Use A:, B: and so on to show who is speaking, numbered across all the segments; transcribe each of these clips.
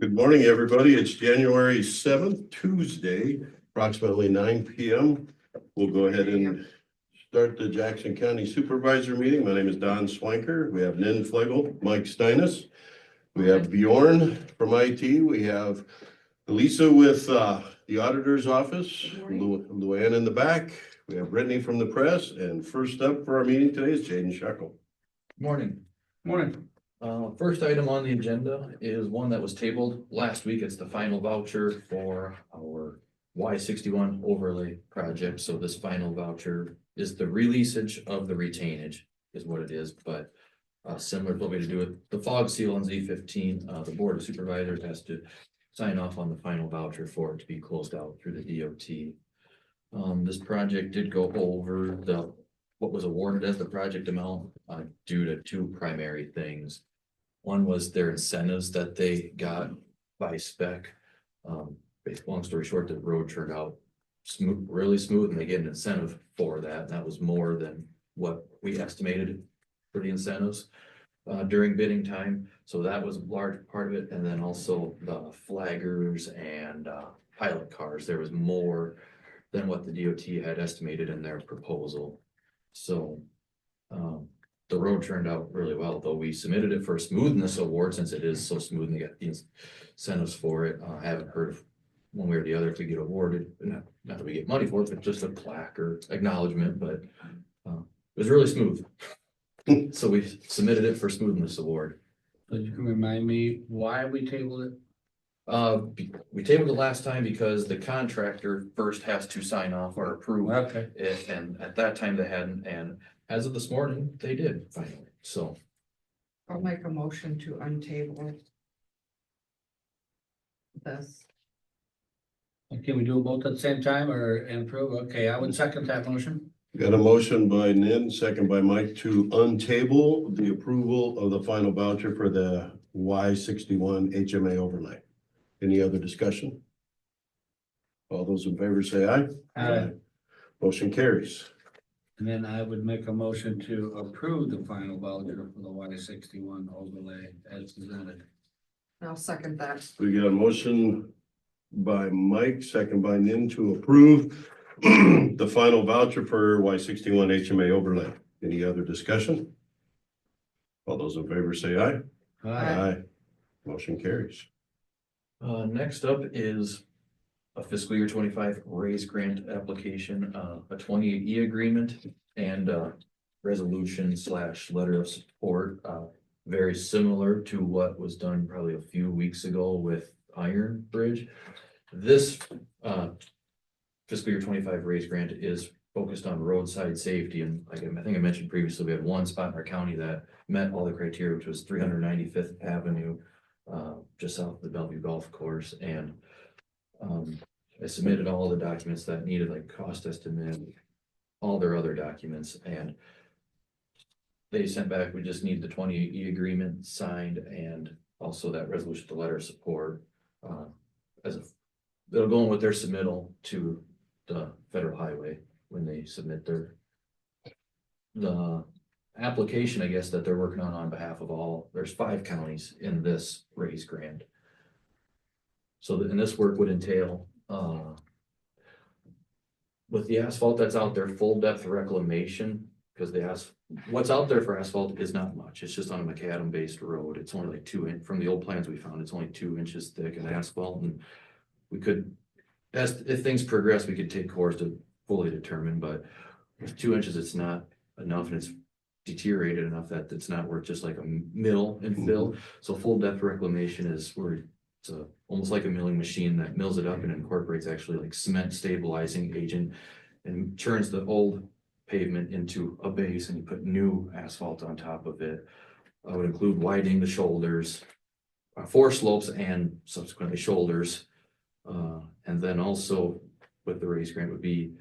A: Good morning, everybody. It's January 7th, Tuesday, approximately 9 p.m. We'll go ahead and start the Jackson County Supervisor meeting. My name is Don Swanker. We have Nin Flegel, Mike Steinis. We have Bjorn from IT. We have Lisa with the Auditor's Office, Luann in the back. We have Brittany from the press. And first up for our meeting today is Jaden Shekel.
B: Morning.
C: Morning.
B: First item on the agenda is one that was tabled last week. It's the final voucher for our Y61 overlay project. So this final voucher is the releasage of the retainage is what it is, but similar to what we had to do with the fog seal on Z15, the Board of Supervisors has to sign off on the final voucher for it to be closed out through the DOT. This project did go over what was awarded as the project amount due to two primary things. One was their incentives that they got by spec. Long story short, the road turned out smooth, really smooth, and they get an incentive for that. And that was more than what we estimated for the incentives during bidding time. So that was a large part of it. And then also the flaggers and pilot cars. There was more than what the DOT had estimated in their proposal. So the road turned out really well, though we submitted it for a smoothness award since it is so smooth and they got the incentives for it. I haven't heard of one way or the other if we get awarded, not that we get money for it, but just a plaque or acknowledgement, but it was really smooth. So we submitted it for smoothness award.
C: So you can remind me why we tabled it?
B: We tabled it last time because the contractor first has to sign off or approve it, and at that time they hadn't, and as of this morning, they did finally, so.
D: I'll make a motion to untable this.
C: Can we do both at the same time or improve? Okay, I would second that motion.
A: Got a motion by Nin, second by Mike to untable the approval of the final voucher for the Y61 HMA overlay. Any other discussion? All those in favor say aye.
C: Aye.
A: Motion carries.
C: And then I would make a motion to approve the final voucher for the Y61 overlay as presented.
D: I'll second that.
A: We got a motion by Mike, second by Nin to approve the final voucher for Y61 HMA overlay. Any other discussion? All those in favor say aye.
C: Aye.
A: Motion carries.
B: Next up is a fiscal year 25 raise grant application, a 28E agreement and resolution / letter of support, very similar to what was done probably a few weeks ago with Iron Bridge. This fiscal year 25 raise grant is focused on roadside safety, and like I think I mentioned previously, we had one spot in our county that met all the criteria, which was 395th Avenue, just south of the Bellevue Golf Course, and I submitted all the documents that needed, like cost estimate, all their other documents, and they sent back, we just need the 28E agreement signed and also that resolution, the letter of support, they'll go in with their submittal to the federal highway when they submit the application, I guess, that they're working on behalf of there's 5 counties in this raise grant. So and this work would entail with the asphalt that's out there, full depth reclamation, because what's out there for asphalt is not much. It's just on a macadam based road. It's only like 2 inches from the old plans we found. It's only 2 inches thick in asphalt, and we could, if things progress, we could take course to fully determine. But with 2 inches, it's not enough, and it's deteriorated enough that it's not worth just like a mill and fill. So full depth reclamation is where it's almost like a milling machine that mills it up and incorporates actually like cement stabilizing agent and turns the old pavement into a base, and you put new asphalt on top of it. I would include widening the shoulders, 4 slopes and subsequently shoulders. And then also with the raise grant would be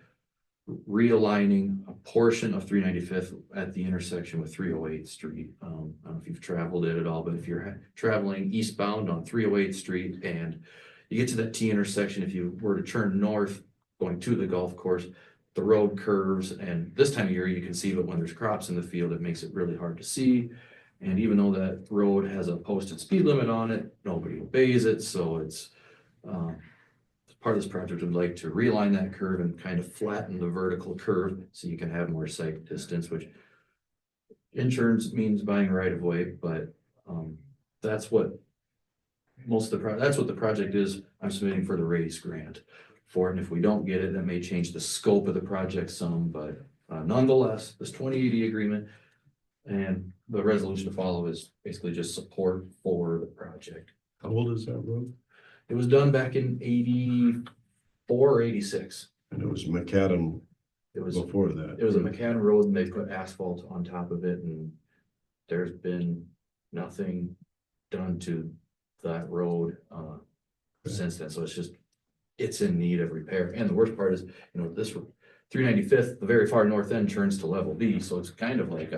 B: realigning a portion of 395th at the intersection with 308th Street. I don't know if you've traveled it at all, but if you're traveling eastbound on 308th Street and you get to that T intersection, if you were to turn north going to the golf course, the road curves, and this time of year you can see, but when there's crops in the field, it makes it really hard to see. And even though that road has a posted speed limit on it, nobody obeys it, so it's, part of this project would like to realign that curve and kind of flatten the vertical curve so you can have more sight distance, which insurance means buying right of way, but, that's what that's what the project is. I'm submitting for the raise grant for it. And if we don't get it, that may change the scope of the project some, but nonetheless, this 2080 agreement and the resolution to follow is basically just support for the project.
A: How old is that road?
B: It was done back in 84 or 86.
A: And it was macadam
B: It was,
A: before that.
B: it was a macadam road and they put asphalt on top of it, and there's been nothing done to that road since then. So it's in need of repair. And the worst part is, this 395th, the very far north end turns to level B. So it's kind of like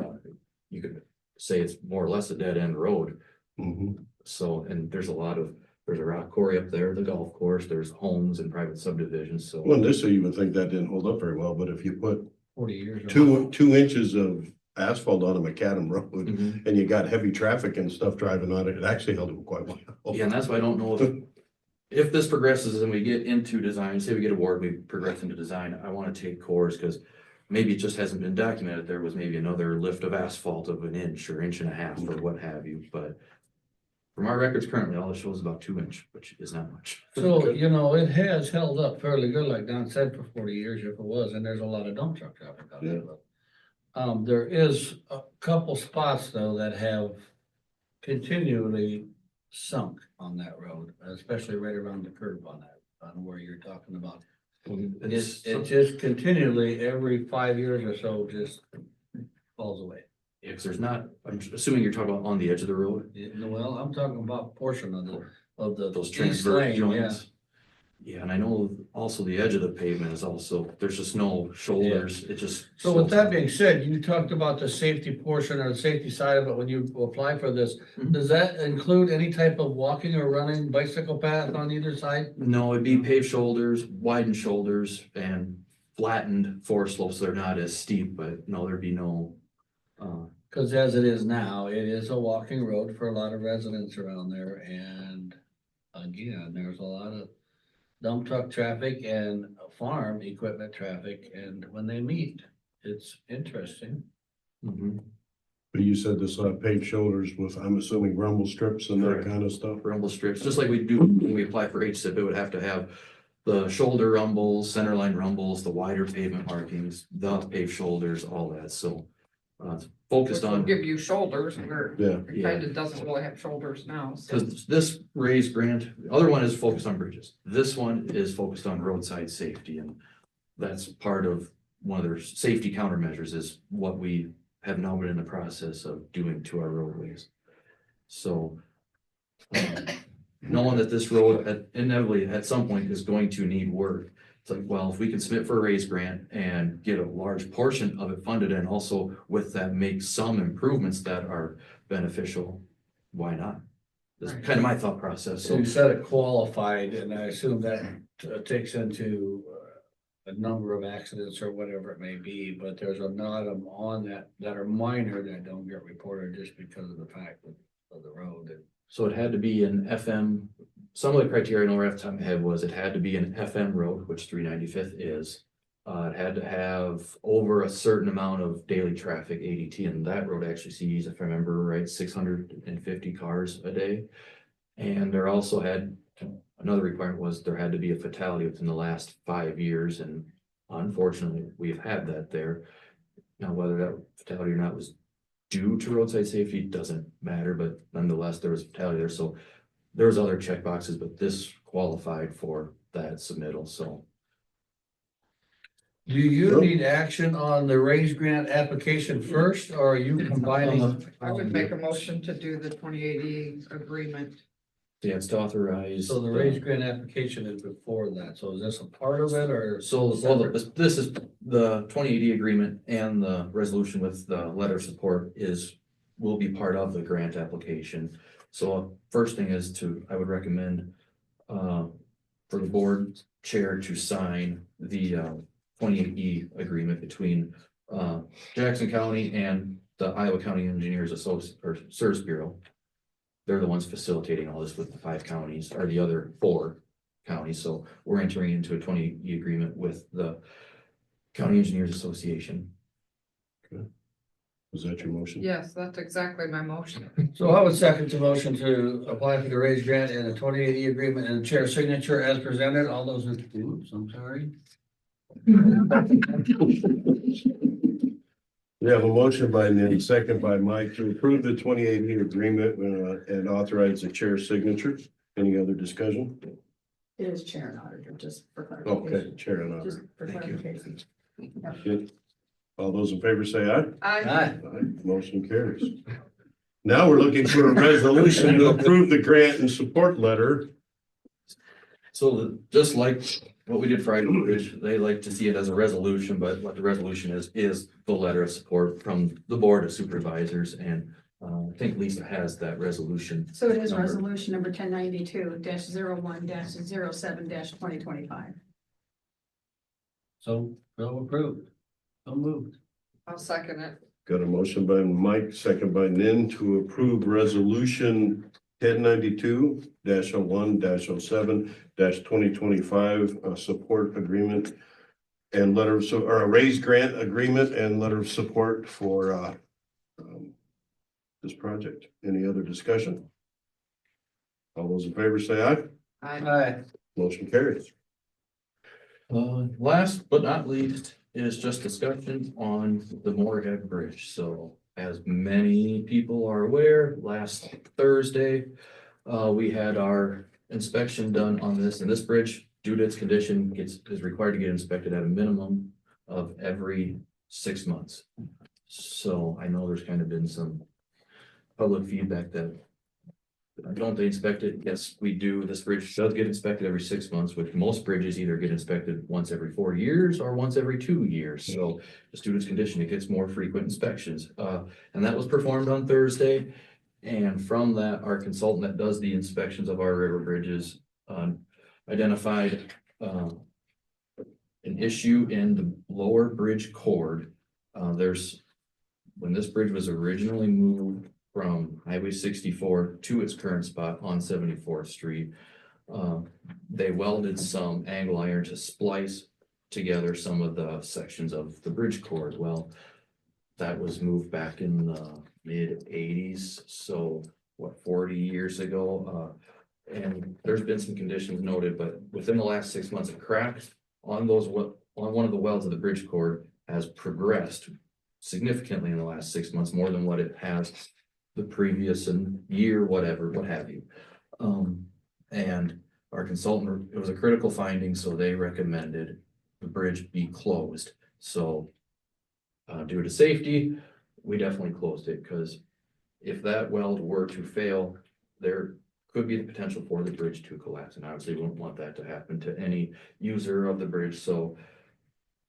B: you could say it's more or less a dead end road.
A: Mhm.
B: So, and there's a rock quarry up there, the golf course, there's homes and private subdivisions. So
A: Well, initially you would think that didn't hold up very well, but if you put
C: 40 years.
A: two inches of asphalt on a macadam road
B: Mhm.
A: and you got heavy traffic and stuff driving on it, it actually held up quite well.
B: Yeah, and that's why I don't know if this progresses and we get into design, say we get a award, we progress into design, I want to take cores because maybe it just hasn't been documented. There was maybe another lift of asphalt of an inch or inch and a half or what have you, but from our records currently, all it shows is about 2 inch, which is not much.
C: So, it has held up fairly good, like Don said, for 40 years, if it was, and there's a lot of dump truck traffic out there. There is a couple spots though that have continually sunk on that road, especially right around the curve on that, on where you're talking about. It just continually, every 5 years or so, just falls away.
B: Yeah, 'cause I'm assuming you're talking about on the edge of the road,
C: Well, I'm talking about portion of the.
B: those
C: east
B: transverse
C: lane,
B: joints. Yeah, and I know also the edge of the pavement is also, there's just no shoulders, it just.
C: So with that being said, you talked about the safety portion or the safety side of it when you apply for this.
B: Mhm.
C: Does that include any type of walking or running bicycle path on either side?
B: No, it'd be paved shoulders, widened shoulders, and flattened forest slopes. They're not as steep, but no, there'd be no.
C: Cause as it is now, it is a walking road for a lot of residents around there, and again, there's a lot of dump truck traffic and farm equipment traffic, and when they meet, it's interesting.
B: Mhm.
A: But you said this paved shoulders with, I'm assuming rumble strips and that
B: Correct.
A: kind of stuff.
B: Rumble strips, just like we do when we apply for HSIP, it would have to have the shoulder rumbles, center line rumbles, the wider pavement markings, the paved shoulders, all that. So it's focused
D: Which will
B: on.
D: give you shoulders where
A: Yeah.
D: it kind of doesn't really have shoulders now, so.
B: Because this raise grant, the other one is focused on bridges. This one is focused on roadside safety, and that's part of one of their safety countermeasures is what we have now been in the process of doing to our roadways. So knowing that this road inevitably at some point is going to need work, it's like, well, if we can submit for a raise grant and get a large portion of it funded and also with that make some improvements that are beneficial, why not? That's
D: Right.
B: kind of my thought process.
C: So you said it qualified, and I assume that takes into a number of accidents or whatever it may be, but there's a lot of them on that are minor that don't get reported just because of the fact of the road.
B: So it had to be an FM, some of the criteria I know right off the top of my head was it had to be an FM road, which 395th is. It had to have over a certain amount of daily traffic, ADT, and that road actually sees, if I remember right, 650 cars a day. And there also had, another requirement was there had to be a fatality within the last 5 years, and unfortunately, we've had that there. Now, whether that fatality or not was due to roadside safety doesn't matter, but nonetheless, there was a fatality there, so there was other check boxes, but this qualified for that submittal, so.
C: Do you need action on the raise grant application first, or are you combining?
D: I would make a motion to do the 2080 agreement.
B: Yeah, it's to authorize.
C: So the raise grant application is before that, so is this a part of it, or?
B: So, well, this is the 2080 agreement and the resolution with the letter of support will be part of the grant application. So first thing is I would recommend for the board chair to sign the 28E agreement between Jackson County and the Iowa County Engineers or Service Bureau. They're the ones facilitating all this with the 5 counties or the other 4 counties. So we're entering into a 20E agreement with the County Engineers Association.
A: Was that your motion?
D: Yes, that's exactly my motion.
C: So I would second the motion to apply for the raise grant and the 2080 agreement and the chair signature as presented. All those in, oops, I'm sorry.
A: We have a motion by Nan, second by Mike to approve the 2080 agreement and authorize the chair's signature. Any other discussion?
E: It is chair and auditor, just for
A: Okay,
E: clarification.
A: chair and
E: Just
A: auditor.
E: for
A: Thank you.
E: clarification.
A: Good. All those in favor say aye.
D: I,
C: Aye.
A: Aye, motion carries. Now we're looking for a resolution to approve the grant and support letter.
B: So just like what we did for Idaho Bridge, they like to see it as a resolution, but what the resolution is the letter of support from the Board of Supervisors. And I think Lisa has that resolution.
E: So it is
B: Number.
E: resolution number 1092-01-07-2025.
C: So approved. So moved.
D: I'll second it.
A: Got a motion by Mike, second by Nin to approve resolution 1092-01-07-2025, support agreement and letter of, or a raise grant agreement and letter of support for this project. Any other discussion? All those in favor say aye.
C: Aye.
A: Motion carries.
B: Last but not least is just discussion on the Moorhead Bridge. So as many people are aware, last Thursday, we had our inspection done on this, and this bridge, due to its condition, is required to get inspected at a minimum of every 6 months. So I know there's kind of been some public feedback that don't they inspect it? Yes, we do. This bridge does get inspected every 6 months, which most bridges either get inspected once every 4 years or once every 2 years. So just due to its condition, it gets more frequent inspections. And that was performed on Thursday. And from that, our consultant that does the inspections of our river bridges identified an issue in the lower bridge cord. When this bridge was originally moved from Highway 64 to its current spot on 74th Street, they welded some angle iron to splice together some of the sections of the bridge cord. Well, that was moved back in the mid-80s, so what, 40 years ago? And there's been some conditions noted, but within the last 6 months, a crack on one of the welds of the bridge cord has progressed significantly in the last 6 months, more than what it has the previous year, whatever, what have you. And our consultant, it was a critical finding, so they recommended the bridge be closed. So due to safety, we definitely closed it, because if that weld were to fail, there could be the potential for the bridge to collapse, and obviously we wouldn't want that to happen to any user of the bridge. So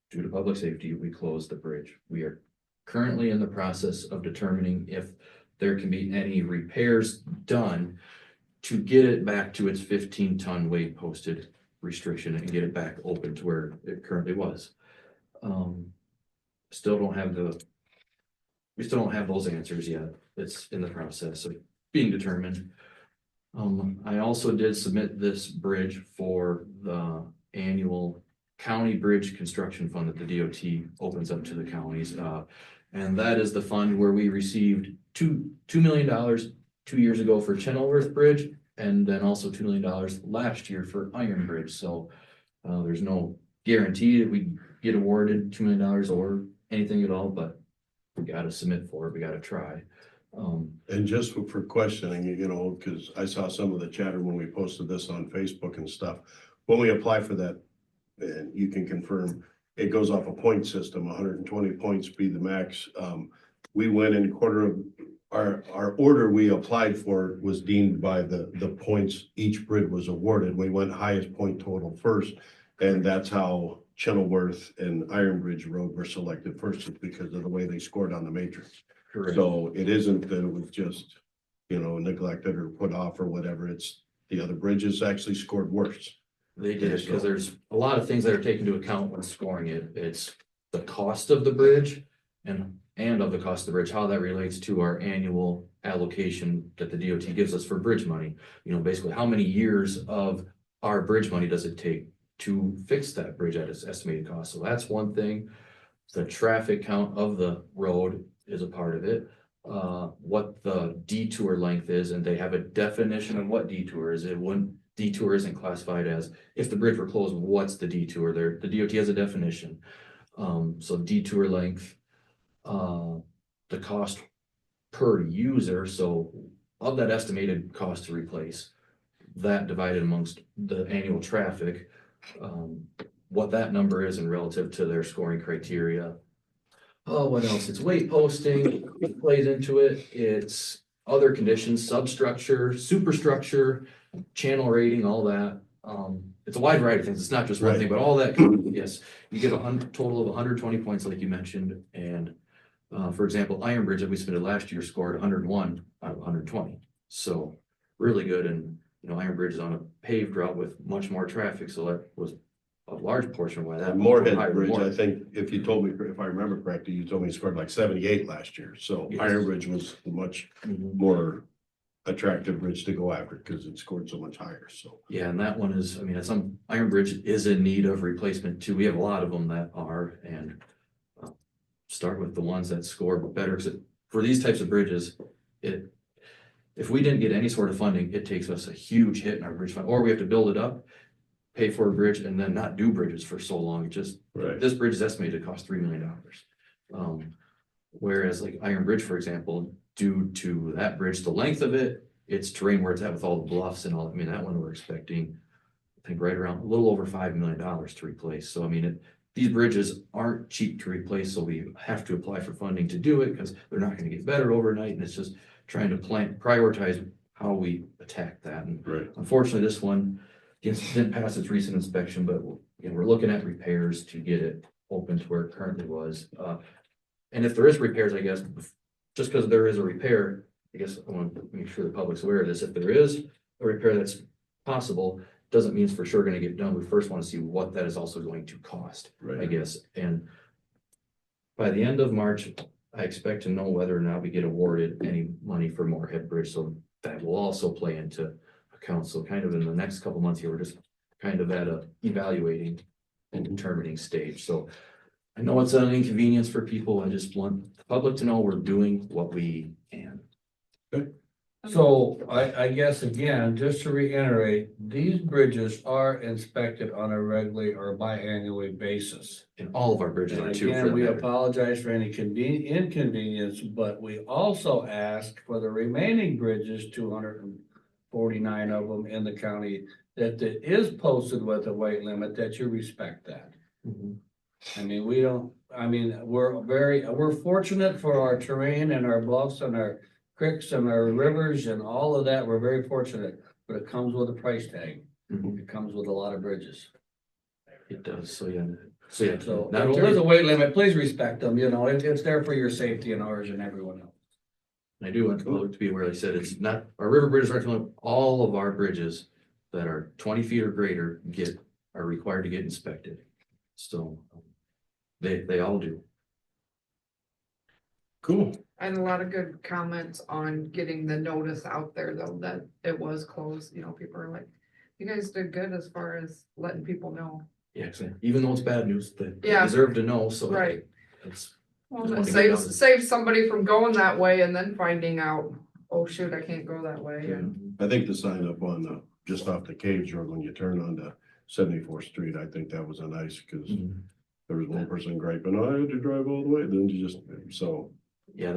B: due to public safety, we closed the bridge. We are currently in the process of determining if there can be any repairs done to get it back to its 15-ton weight posted restriction and get it back open to where it currently was. We still don't have those answers yet. It's in the process of being determined. I also did submit this bridge for the annual county bridge construction fund that the DOT opens up to the counties. And that is the fund where we received $2 million 2 years ago for Chenoweth Bridge, and then also $2 million last year for Iron Bridge. So there's no guarantee that we get awarded $2 million or anything at all, but we got to submit for it. We got to try.
A: And just for questioning, you know, because I saw some of the chatter when we posted this on Facebook and stuff. When we apply for that, and you can confirm, it goes off a point system, 120 points be the max. We went in quarter of our order we applied for was deemed by the points each bridge was awarded. We went highest point total first, and that's how Chenoweth and Iron Bridge Road were selected first, because of the way they scored on the matrix.
B: Correct.
A: So it isn't that it was just, you know, neglected or put off or whatever. It's the other bridges actually scored worse.
B: They did, because there's a lot of things that are taken into account when scoring it. It's the cost of the bridge and and of the cost of the bridge, how that relates to our annual allocation that the DOT gives us for bridge money. You know, basically, how many years of our bridge money does it take to fix that bridge at its estimated cost? So that's one thing. The traffic count of the road is a part of it. What the detour length is, and they have a definition of what detour is. Detour isn't classified as, if the bridge were closed, what's the detour there? The DOT has a definition. So detour length, the cost per user, so of that estimated cost to replace, that divided amongst the annual traffic, what that number is and relative to their scoring criteria. Oh, what else? It's weight posting, it plays into it. It's other conditions, substructure, superstructure, channel rating, all that. It's a wide variety of things. It's not just one
A: Right.
B: thing, but all that, yes, you get total of 120 points, like you mentioned. And for example, Iron Bridge that we submitted last year scored 101 out of 120. So really good. And you know, Iron Bridge is on a paved route with much more traffic, so that was a large portion of why that.
A: Moorhead
B: higher
A: Bridge,
B: more.
A: I think, if you told me, if I remember correctly, you told me he scored like 78 last year. So
B: Yes.
A: Iron Bridge was a much
B: Mhm.
A: more attractive bridge to go after because it scored so much higher, so.
B: Yeah, and that one is, I mean, Iron Bridge is in need of replacement too. We have a lot of them that are, and start with the ones that score better, because for these types of bridges, if we didn't get any sort of funding, it takes us a huge hit in our bridge fund, or we have to build it up, pay for a bridge, and then not do bridges for so long. It just,
A: Right.
B: this bridge is estimated to cost $3 million. Whereas like Iron Bridge, for example, due to that bridge, the length of it, its terrain where it's at with all the bluffs and all, I mean, that one we're expecting, I think right around a little over $5 million to replace. So I mean, these bridges aren't cheap to replace, so we have to apply for funding to do it because they're not going to get better overnight. And it's just trying to prioritize how we attack that. And
A: Right.
B: unfortunately, this one didn't pass its recent inspection, but you know, we're looking at repairs to get it open to where it currently was. And if there is repairs, I guess, just because there is a repair, I guess I want to make sure the public's aware of this. If there is a repair that's possible, doesn't mean it's for sure going to get done. We first want to see what that is also going to cost, I
A: Right.
B: guess. And by the end of March, I expect to know whether or not we get awarded any money for Moorhead Bridge. So that will also play into account. So kind of in the next couple months here, we're just kind of at a evaluating and determining stage. So I know it's an inconvenience for people. I just want the public to know we're doing what we can.
C: So I guess again, just to reiterate, these bridges are inspected on a regularly or biannually basis.
B: And all of our bridges
C: And
B: are too. for
C: again,
B: that
C: we
B: matter.
C: apologize for any inconvenience, but we also ask for the remaining bridges, 249 of them in the county, that it is posted with a weight limit, that you respect that.
B: Mhm.
C: I mean, we're fortunate for our terrain and our bluffs and our creeks and our rivers and all of that. We're very fortunate, but it comes with a price tag.
B: Mhm.
C: It comes with a lot of bridges.
B: It does. So yeah.
C: So
B: Not
C: if there is
B: only,
C: a weight limit, please respect them, you know, it's there for your safety and ours and everyone else.
B: I do want the public to be aware, like I said, it's not, our river bridges aren't, the only- all of our bridges that are 20 feet or greater are required to get inspected. So they all do.
A: Cool.
D: And a lot of good comments on getting the notice out there though, that it was closed, you know, people are like, you guys did good as far as letting people know.
B: Yeah, even though it's bad news, they
D: Yeah.
B: deserve to know, so.
D: Right.
B: It's,
D: Well,
B: Just
D: it
B: want to get out
D: saves somebody from going that way and then finding out, oh shoot, I can't go that way. And
A: I think the sign up on just off the Caves Road when you turn onto 74th Street, I think that was a nice, because
B: Mhm.
A: there was one person griping, oh, I had to drive all the way, then you just, so.
B: Yeah,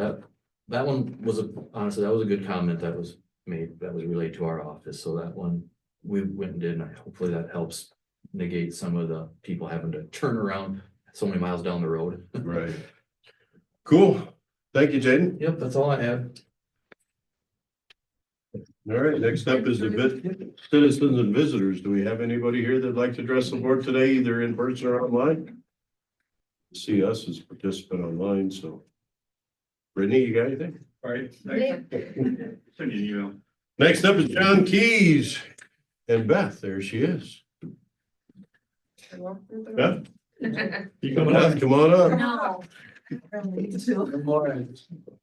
B: that one was honestly, that was a good comment that was made, that was relayed to our office, so that one we went and did, and hopefully that helps negate some of the people having to turn around so many miles down the road.
A: Right. Cool. Thank you, Jaden.
B: Yep, that's all I have.
A: All right, next up is the citizens and visitors. Do we have anybody here that'd like to address the board today, either in person or online? See us as participant online, so. Brittany, you got anything?
F: All right.
D: Yeah.
F: Send you an email.
A: Next up is John Keys and Beth. There she is.
D: I walked through the-
A: Beth,
F: You coming up?
A: Beth, come on up.
E: No.
C: Good morning.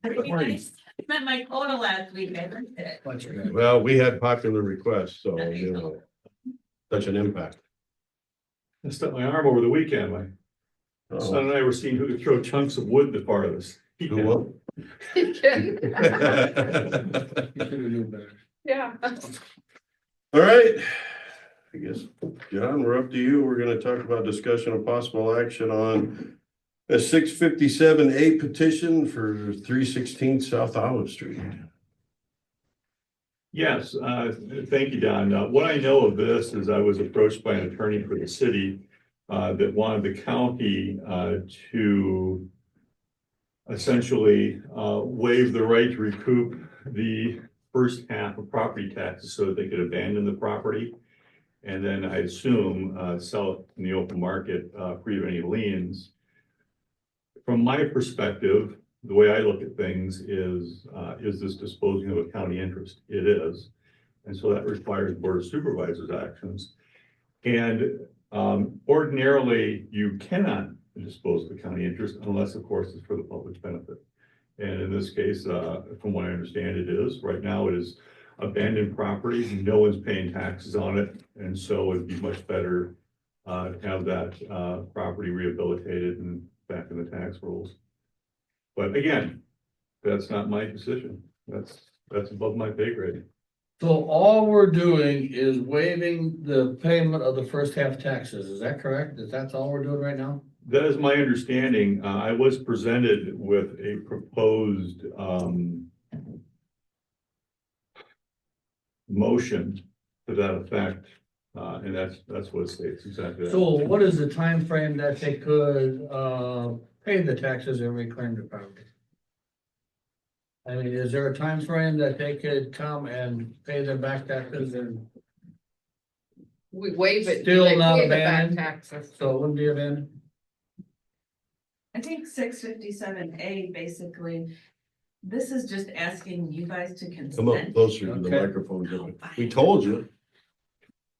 F: I spent my quota last week, I earned it.
C: What's your name?
A: Well, we had popular requests, so, you know, such an impact.
G: I stuck my arm over the weekend. My son
A: Oh,
G: and I were seeing who could throw chunks of wood in part of us.
A: who won?
C: You should have known better.
D: Yeah.
A: All right. I guess, John, we're up to you. We're gonna talk about discussion of possible action on a 657A petition for 316 South Olive Street.
G: Yes, thank you, Don. What I know of this is I was approached by an attorney for the city that wanted the county to essentially waive the right to recoup the first half of property taxes so that they could abandon the property. And then I assume sell it in the open market free of any liens. From my perspective, the way I look at things is this disposing of a county interest? It is. And so that requires Board of Supervisors actions. And ordinarily, you cannot dispose of the county interest unless, of course, it's for the public benefit. And in this case, from what I understand, it is. Right now, it is abandoned property. No one's paying taxes on it. And so it'd be much better to have that property rehabilitated and back in the tax rolls. But again, that's not my decision. That's above my pay grade.
C: So all we're doing is waiving the payment of the first half taxes, is that correct? Is that all we're doing right now?
G: That is my understanding. I was presented with a proposed motion to that effect. And that's what it states exactly.
C: So what is the time frame that they could pay the taxes and reclaim the property? I mean, is there a time frame that they could come and pay their back taxes and
D: We waive it.
C: Still
D: they
C: not
D: pay the back
C: abandoned?
D: Taxes.
C: so it wouldn't be abandoned?
E: I think 657A basically, this is just asking you guys to
A: Come up
E: consent.
A: closer to the
C: Okay.
A: microphone, Jimmy. We told you.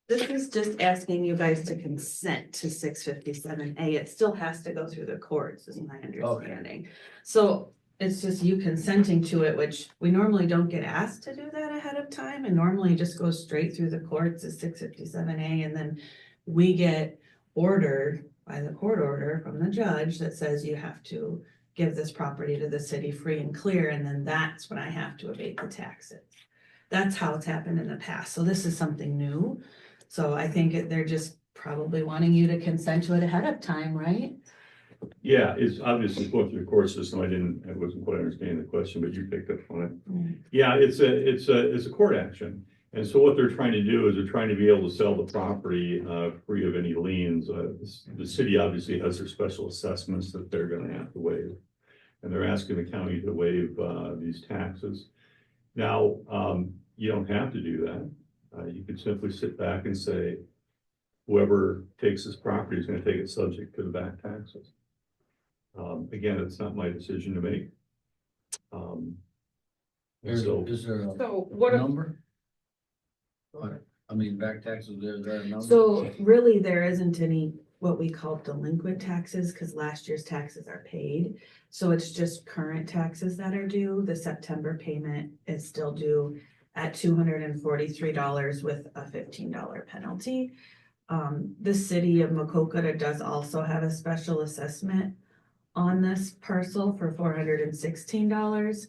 E: This is just asking you guys to consent to 657A. It still has to go through the courts, is my understanding. So it's just you consenting to it, which we normally don't get asked to do that ahead of time. And normally it just goes straight through the courts as 657A. And then we get ordered by the court order from the judge that says you have to give this property to the city free and clear. And then that's when I have to abate the taxes. That's how it's happened in the past. So this is something new. So I think they're just probably wanting you to consent to it ahead of time, right?
G: Yeah, it's obviously going through the court system. I wasn't quite understanding the question, but you picked up on it. Yeah, it's a court action. And so what they're trying to do is they're trying to be able to sell the property free of any liens. The city obviously has their special assessments that they're gonna have to waive. And they're asking the county to waive these taxes. Now, you don't have to do that. You could simply sit back and say, whoever takes this property is gonna take it subject to the back taxes. Again, it's not my decision to make. So
C: Is there a
D: So what if,
C: number? I mean, back taxes, is there a number?
E: So really, there isn't any what we call delinquent taxes because last year's taxes are paid. So it's just current taxes that are due. The September payment is still due at $243 with a $15 penalty. The city of Macokota does also have a special assessment on this parcel for $416.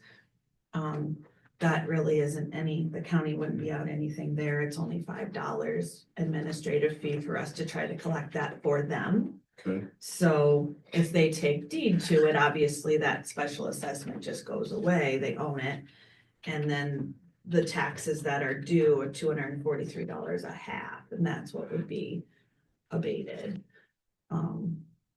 E: That really isn't any, the county wouldn't be out anything there. It's only $5 administrative fee for us to try to collect that for them.
A: Okay.
E: So if they take deed to it, obviously that special assessment just goes away. They own it. And then the taxes that are due are $243 a half, and that's what would be abated.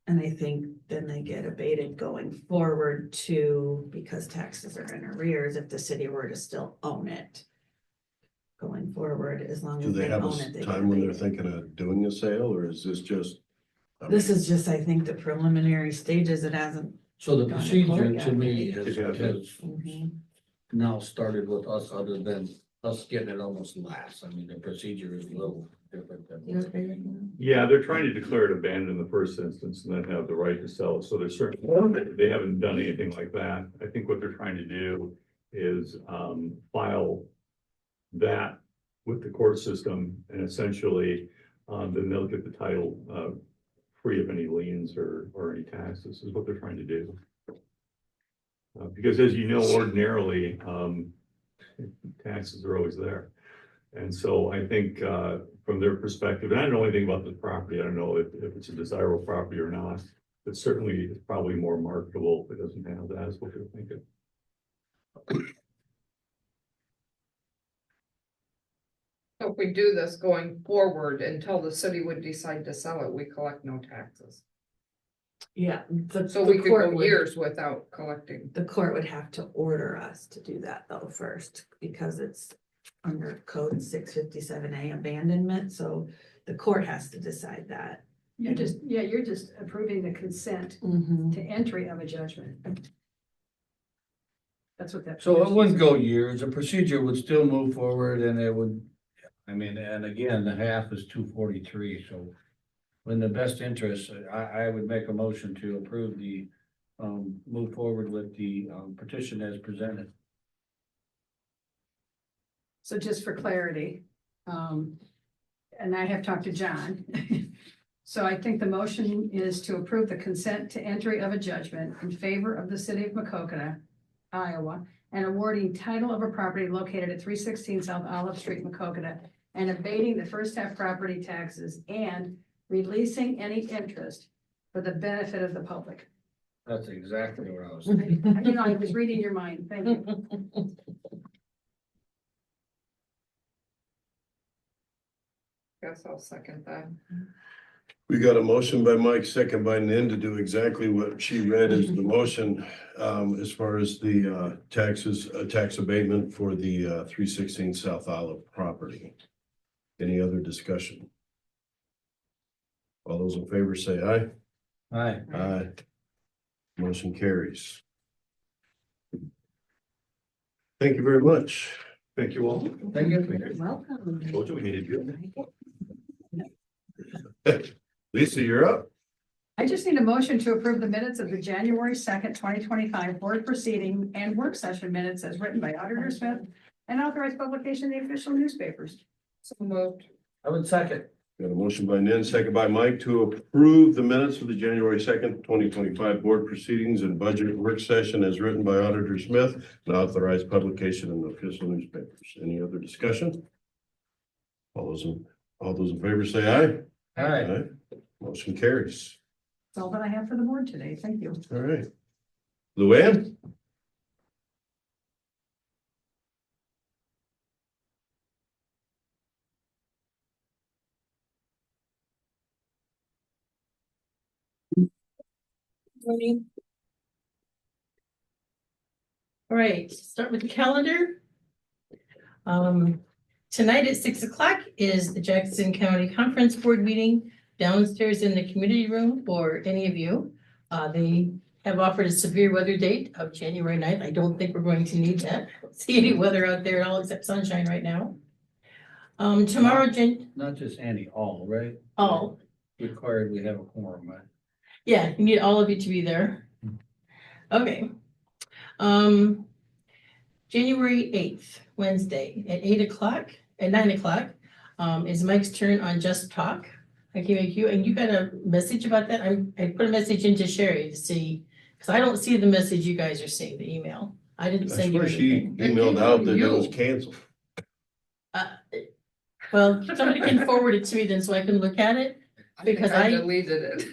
E: And I think then they get abated going forward too, because taxes are in arrears if the city were to still own it. Going forward, as long
A: Do
E: as
A: they
E: they
A: have
E: own
A: a
E: it. they get
A: time when they're
E: abated.
A: thinking of doing a sale, or is this just?
E: This is just, I think, the preliminary stages. It hasn't.
C: So the
E: Gone to court
C: procedure
E: yet,
C: to me
G: right?
C: has now started with us, other than us getting it almost last. I mean, the procedure is a little different than.
E: You agree with me?
G: Yeah, they're trying to declare it abandoned in the first instance and then have the right to sell it. So they're certainly, they haven't done anything like that. I think what they're trying to do is file that with the court system, and essentially then they'll get the title free of any liens or any taxes is what they're trying to do. Because as you know, ordinarily taxes are always there. And so I think from their perspective, and I don't know anything about the property, I don't know if it's a desirable property or not, but certainly it's probably more marketable if it doesn't have that, is what they're thinking.
D: So if we do this going forward until the city would decide to sell it, we collect no taxes.
E: Yeah.
D: So we could go years without collecting.
E: The court would have to order us to do that though first, because it's under code 657A abandonment, so the court has to decide that.
H: You're just approving the consent to entry of a judgment. That's what that.
C: So it wouldn't go years, the procedure would still move forward and it would, I mean, and again, the half is 243, so. In the best interest, I would make a motion to approve the, move forward with the petition as presented.
H: So just for clarity, and I have talked to John. So I think the motion is to approve the consent to entry of a judgment in favor of the city of Macokota, Iowa, and awarding title of a property located at 316 South Olive Street, Macokota, and abating the first half property taxes and releasing any interest for the benefit of the public.
C: That's exactly what I was
H: You
C: saying.
H: know, I was reading your mind. Thank you.
D: Guess I'll second that.
A: We got a motion by Mike, second by Nan to do exactly what she read as the motion. As far as the taxes, tax abatement for the 316 South Olive property. Any other discussion? All those in favor say aye.
C: Aye.
A: Aye. Motion carries. Thank you very much.
G: Thank you all.
C: Thank you.
E: You're welcome.
G: Told you we needed you.
A: Lisa, you're up.
H: I just need a motion to approve the minutes of the January 2nd, 2025 board proceeding and work session minutes as written by Auditor Smith and authorized publication in the official newspapers.
D: So moved.
C: I would second.
A: Got a motion by Nan, second by Mike to approve the minutes of the January 2nd, 2025 board proceedings and budget work session as written by Auditor Smith and authorized publication in the official newspapers. Any other discussion? All those in favor say aye.
C: Aye.
A: Motion carries.
H: That's all that I have for the board today. Thank you.
A: All right. Luann?
F: Morning. All right, start with the calendar. Tonight at 6 o'clock is the Jackson County Conference Board meeting downstairs in the community room for any of you. They have offered a severe weather date of January 9th. I don't think we're going to need that. I don't see any weather out there at all except sunshine right now. Tomorrow,
C: Not just any, all, right?
F: all.
C: Required we have a quorum, right?
F: Yeah, you need all of you to be there. Okay. January 8th, Wednesday at 9 o'clock, is Mike's turn on Just Talk. I can make you, and you got a message about that? I put a message into Sherry to see, because I don't see the message you guys are seeing, the email. I didn't
A: I
F: send you
A: swear she
F: anything.
A: emailed out that it was canceled.
F: Well, somebody can forward it to me then so I can look at it. Because
D: I
F: I-
D: deleted it.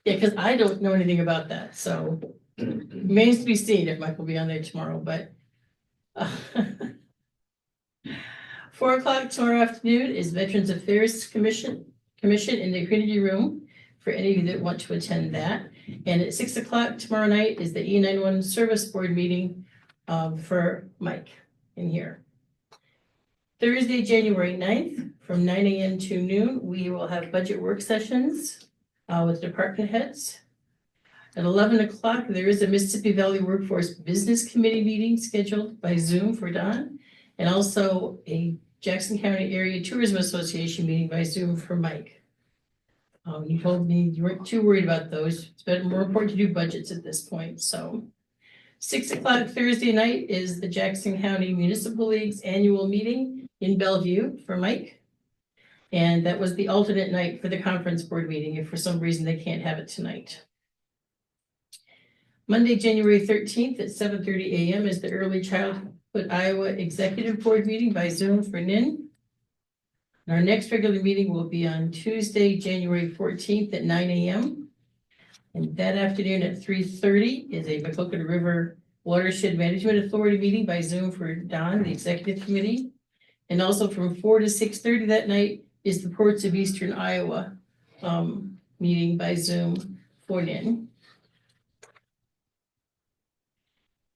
F: Yeah, because I don't know anything about that, so remains to be seen if Mike will be on there tomorrow, but 4 o'clock tomorrow afternoon is Veterans Affairs Commission in the community room for any of you that want to attend that. And at 6 o'clock tomorrow night is the E911 Service Board meeting for Mike in here. Thursday, January 9th, from 9 a.m. to noon, we will have budget work sessions with department heads. At 11 o'clock, there is a Mississippi Valley Workforce Business Committee meeting scheduled by Zoom for Don, and also a Jackson County Area Tourism Association meeting by Zoom for Mike. You told me you weren't too worried about those. It's better, more important to do budgets at this point, so. 6 o'clock Thursday night is the Jackson County Municipal League's annual meeting in Bellevue for Mike. And that was the alternate night for the conference board meeting if for some reason they can't have it tonight. Monday, January 13th at 7:30 a.m. is the Early Childhood Iowa Executive Board meeting by Zoom for NIN. And our next regular meeting will be on Tuesday, January 14th at 9 a.m. And that afternoon at 3:30 is a Macocata River Watershed Management Authority meeting by Zoom for Don, the Executive Committee. And also from 4 to 6:30 that night is the Ports of Eastern Iowa meeting by Zoom for NIN.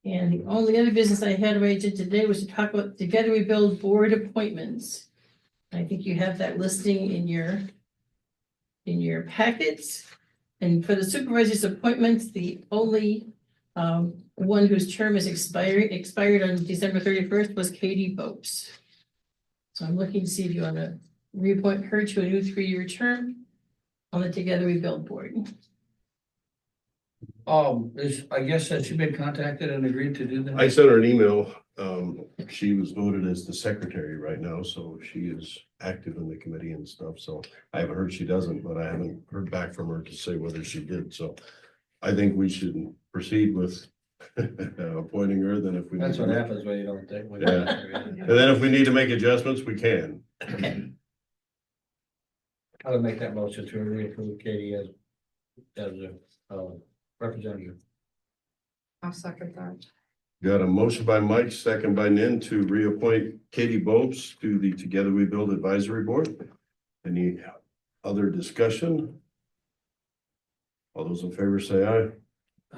F: And the only other business I had on my agenda today was to talk about Together We Build board appointments. I think you have that listing in your packets. And for the supervisors appointments, the only one whose term is expired on December 31st was Katie Bopes. So I'm looking to see if you want to reappoint her to a new 3-year term on the Together We Build board.
C: I guess that she been contacted and agreed to do that?
A: I sent her an email. She was voted as the secretary right now, so she is active in the committee and stuff. So I haven't heard she doesn't, but I haven't heard back from her to say whether she did. So I think we should proceed with appointing her. Then if we.
C: That's what happens when you don't take.
A: Yeah. And then if we need to make adjustments, we can.
C: I would make that motion to reapprove Katie as a representative.
D: I'll second that.
A: Got a motion by Mike, second by Nin to reappoint Katie Bopes to the Together We Build Advisory Board. Any other discussion? All those in favor say aye.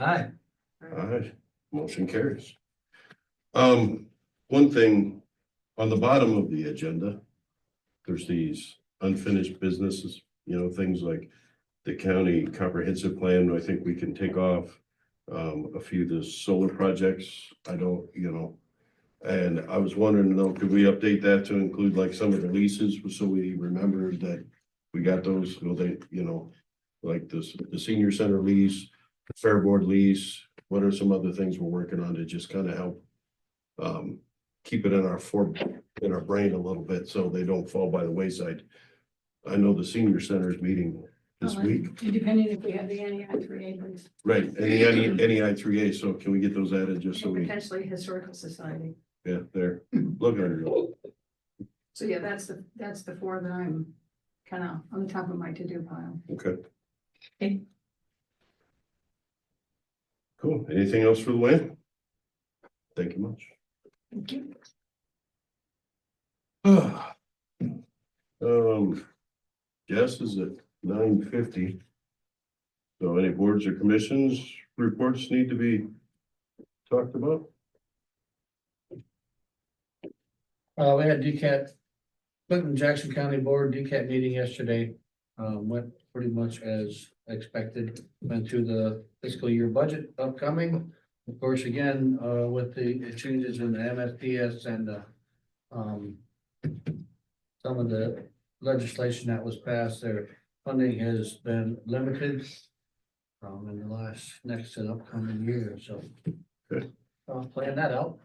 C: Aye.
A: Aye. Motion carries. One thing on the bottom of the agenda, there's these unfinished businesses, things like the county comprehensive plan. I think we can take off a few of the solar projects. And I was wondering though, could we update that to include like some of the leases so we remember that we got those, so they, like the senior center lease, the fair board lease. What are some other things we're working on to just kind of help keep it in our brain a little bit so they don't fall by the wayside. I know the senior center is meeting this week.
H: Depending if we have the NEI 3A,
A: Right, and the NEI 3A, so can we get those added just so
H: and
A: we,
H: potentially Historical Society.
A: yeah, there, look under it.
H: So yeah, that's the 4 that I'm kind of on the top of my to-do pile.
A: Okay.
F: Okay.
A: Cool, anything else for the win? Thank you much.
F: Thank you.
A: Jess is at 9:50. So any boards or commissions reports need to be talked about?
C: We had DCAT, Clinton Jackson County Board DCAT meeting yesterday. Went pretty much as expected. Went through the fiscal year budget upcoming. Of course, again, with the changes in the MSPS and some of the legislation that was passed, their funding has been limited in the next and upcoming year. So
A: Good.
C: Playing that out.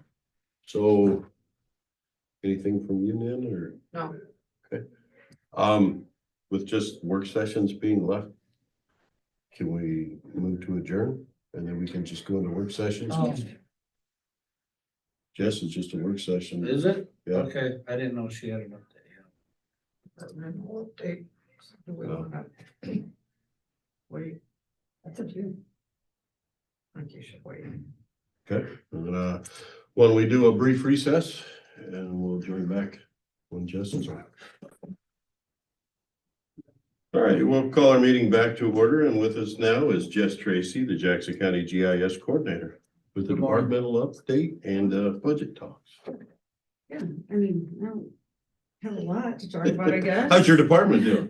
A: So anything from you, Nan, or?
D: No.
A: Okay. With just work sessions being left, can we move to adjourn and then we can just go into work sessions? Jess is just a work session.
C: Is it?
A: Yeah.
C: Okay, I didn't know she had an update.
D: Update. Do we wanna wait?
H: That's up to you.
D: I think you should wait.
A: Okay, and why don't we do a brief recess and we'll join back when Jess is on. All right, we'll call our meeting back to order, and with us now is Jess Tracy, the Jackson County GIS Coordinator, with the
C: Good morning.
A: departmental update and budget talks.
E: Yeah, I mean, I don't have a lot to talk about, I guess.
A: How's your department doing?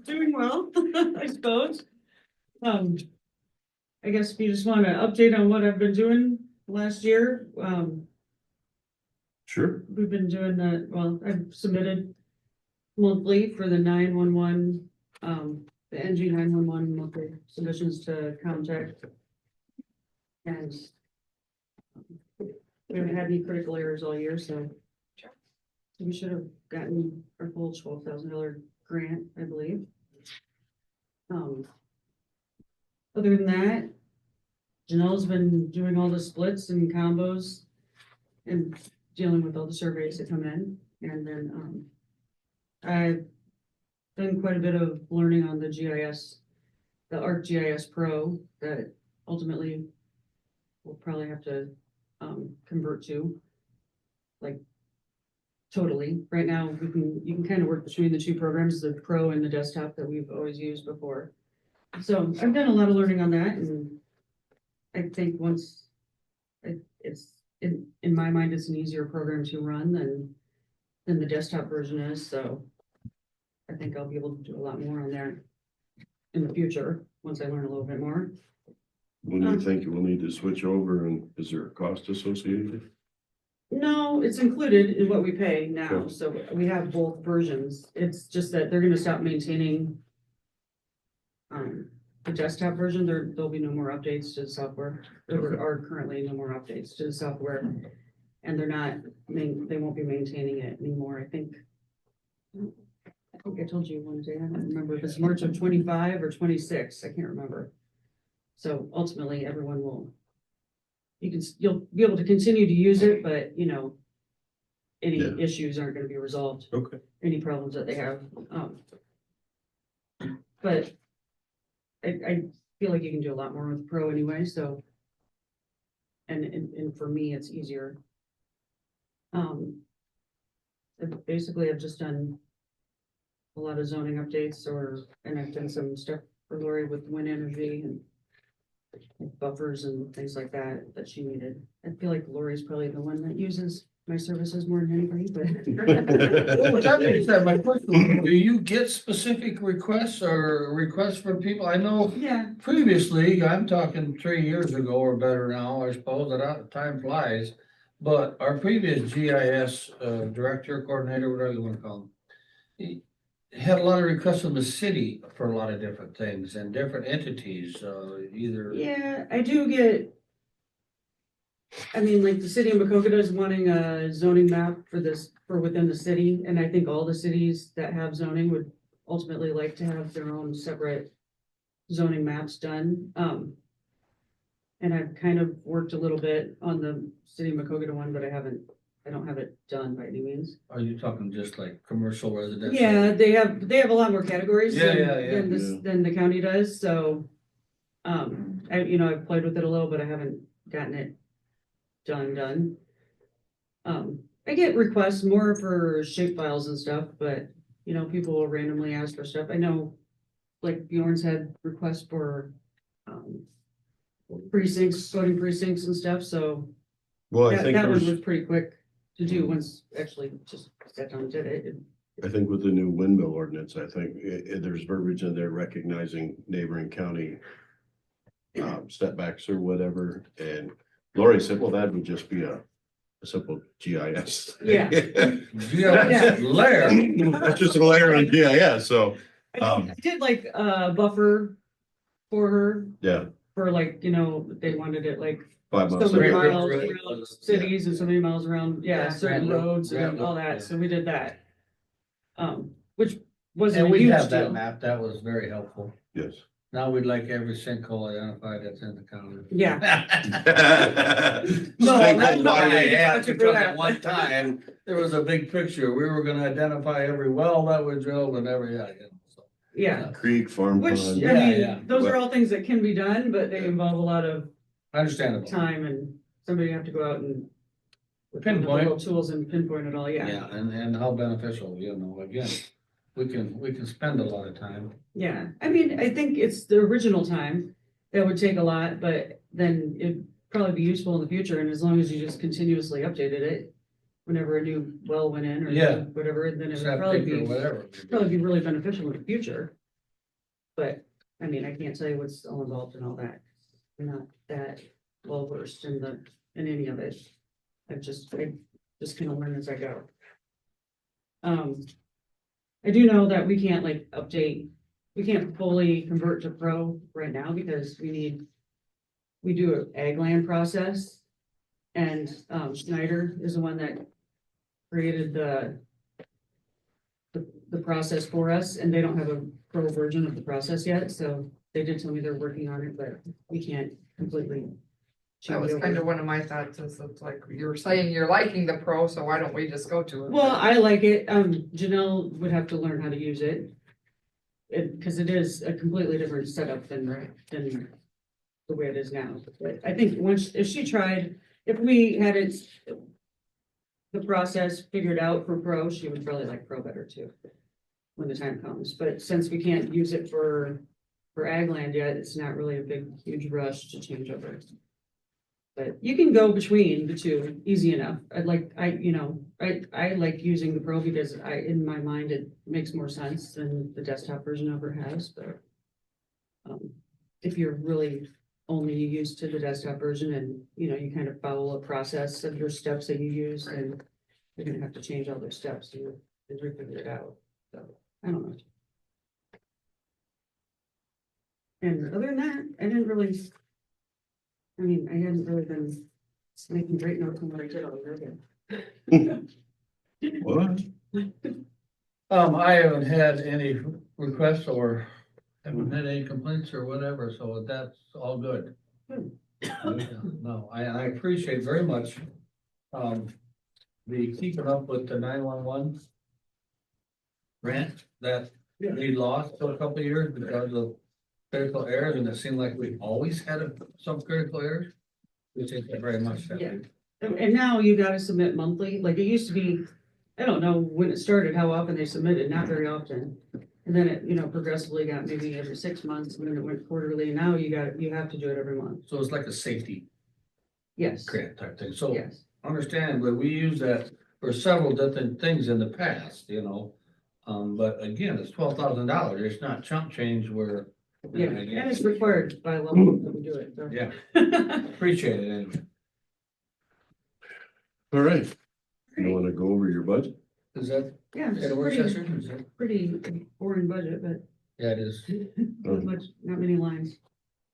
E: Doing well, I suppose. I guess if you just want to update on what I've been doing last year,
A: Sure.
E: We've been doing that, well, I've submitted monthly for the 911, the NG 911 monthly submissions to contact. And we haven't had any critical errors all year, so we should have gotten our full $12,000 grant, I believe. Other than that, Janelle's been doing all the splits and combos and dealing with all the surveys that come in. And then, I've done quite a bit of learning on the GIS, the ArcGIS Pro that ultimately we'll probably have to, convert to. Like, totally. Right now, you can kind of work between the two programs, the Pro and the desktop that we've always used before. So I've done a lot of learning on that, and I think once it's in my mind, it's an easier program to run than the desktop version is. So I think I'll be able to do a lot more on there in the future once I learn a little bit more.
A: When do you think you will need to switch over, and is there a cost associated?
E: No, it's included in what we pay now,
A: Okay.
E: so we have both versions. It's just that they're gonna stop maintaining the desktop version. There'll be no more updates to the software. There
A: Okay.
E: are currently no more updates to the software. And they won't be maintaining it anymore, I think I told you one day, I don't remember if it's March of 25 or 26, I can't remember. So ultimately, everyone you'll be able to continue to use it, but any
A: Yeah.
E: issues aren't gonna be resolved,
A: Okay.
E: any problems that they have. But I feel like you can do a lot more with Pro anyway, so. And for me, it's easier. Basically, I've just done a lot of zoning updates and I've done some stuff for Lori with wind energy and buffers and things like that she needed. I feel like Lori's probably the one that uses my services more than anybody,
C: Well, with that being
E: but.
C: said, my question, do you get specific requests or requests from people? I know
E: Yeah,
C: previously, I'm talking 3 years ago or better now, I suppose, that time flies. But our previous GIS, director, coordinator, whatever you wanna call him. He had a lot of requests from the city for a lot of different things and different entities, either.
E: yeah, I do get. I mean, like the city of Macokota is wanting a zoning map for within the city, and I think all the cities that have zoning would ultimately like to have their own separate zoning maps done. And I've kind of worked a little bit on the city of Macokota one, but I don't have it done by any means.
C: Are you talking just like commercial, residential?
E: Yeah, they have a lot more categories
C: Yeah,
E: than than the county does, so. I've played with it a little, but I haven't gotten it done. I get requests more for shape files and stuff, but people will randomly ask for stuff. I know like Bjorn's had requests for precincts, voting precincts and stuff, so
A: Well, I
E: that
A: think
E: one
A: there's,
E: was pretty quick to do once actually just sat down and did it.
A: I think with the new windmill ordinance, I think there's verbiage in there recognizing neighboring county setbacks or whatever. And Lori said, well, that would just be a simple GIS.
E: Yeah.
C: GIS layer.
A: That's just a layer on GIS, so,
E: I did like a buffer for her,
A: yeah,
E: for like, they wanted it like
A: 5
E: so
A: months.
E: many
C: Right,
E: miles
C: right,
E: around
C: right.
E: cities and so many miles around,
C: Yeah.
E: certain
C: Right.
E: roads and
C: Right.
E: all that,
C: Yeah.
E: so we did that. Which wasn't
C: And
E: a
C: we
E: huge
C: have that
E: deal.
C: map, that was very helpful.
A: Yes.
C: Now we'd like every sinkhole identified that's in the county.
E: Yeah.
C: No,
A: Thank
C: that's
A: you,
C: not
A: Lori.
C: what I
E: Thank
C: had,
E: you for
C: because
E: that.
C: at one time, there was a big picture, we were gonna identify every well that we drilled and every, so.
E: Yeah,
A: Creek, farm
E: which,
A: pond.
C: Yeah,
E: I
C: yeah.
E: mean, those are all things that can be done, but they involve a lot of
C: Understandable.
E: time and somebody have to go out and with one of the
C: Pinpoint.
E: little tools and pinpoint it all,
C: Yeah, and how beneficial, again, we can spend a lot of time.
E: Yeah, I mean, I think it's the original time that would take a lot, but then it'd probably be useful in the future, and as long as you just continuously updated it. Whenever a new well went in or
C: Yeah.
E: whatever, then it would
C: Septic or whatever.
E: probably be really beneficial in the future. But, I mean, I can't tell you what's all involved in all that. I'm not that well versed in any of it. I just kind of learn as I go. I do know that we can't like update, we can't fully convert to pro right now because we do an ag land process. And Schneider is the one that created the process for us, and they don't have a pro version of the process yet, so they did tell me they're working on it, but we can't completely.
D: That was
E: change
D: kind
E: over.
D: of one of my thoughts, is it's like, you're saying you're liking the pro, so why don't we just go to it?
E: Well, I like it. Janelle would have to learn how to use it. Cause it is a completely different setup than the way it is now. But I think if we had the process figured out for pro, she would probably like pro better too. When the time comes, but since we can't use it for ag land yet, it's not really a big, huge rush to change over. But you can go between the two easy enough. I like using the pro because in my mind, it makes more sense than the desktop version ever has, but. If you're really only used to the desktop version and, you kind of follow a process of your steps that you use, and you're gonna have to change all those steps to figure it out, so, I don't know. And other than that, I hadn't really been making great notes on what I did all year.
A: What?
C: I haven't had any requests or haven't had any complaints or whatever, so that's all good. No, I appreciate very much, the keeping up with the 911 grant that we lost for a couple of years because of critical errors, and it seemed like we always had some critical errors. We take that very much.
E: Yeah. And now you gotta submit monthly, like it used to be, I don't know when it started, how often they submitted, not very often. And then it, progressively got maybe every 6 months, and then it went quarterly, and now you have to do it every month.
C: So it's like a safety
E: Yes,
C: grant type thing, so
E: yes,
C: understandably, we use that for several different things in the past, but again, it's $12,000, it's not chump change where.
E: yeah, and it's required by law that we do it, so.
C: Yeah, appreciate it anyway.
A: All right. You wanna go over your budget?
C: Is that,
E: Yeah,
C: at a work session, is that?
E: pretty boring budget, but
C: Yeah, it is.
E: not many lines.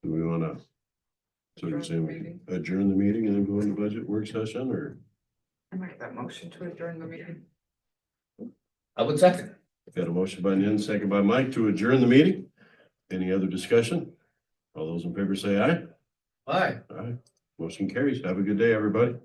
A: Do we wanna? So you're
D: Adjourn the
A: saying
D: meeting.
A: adjourn the meeting and then go into budget work session, or?
D: I make that motion to adjourn the meeting.
C: I would second.
A: Got a motion by Nan, second by Mike to adjourn the meeting. Any other discussion? All those in favor say aye.
C: Aye.
A: Aye. Motion carries. Have a good day, everybody.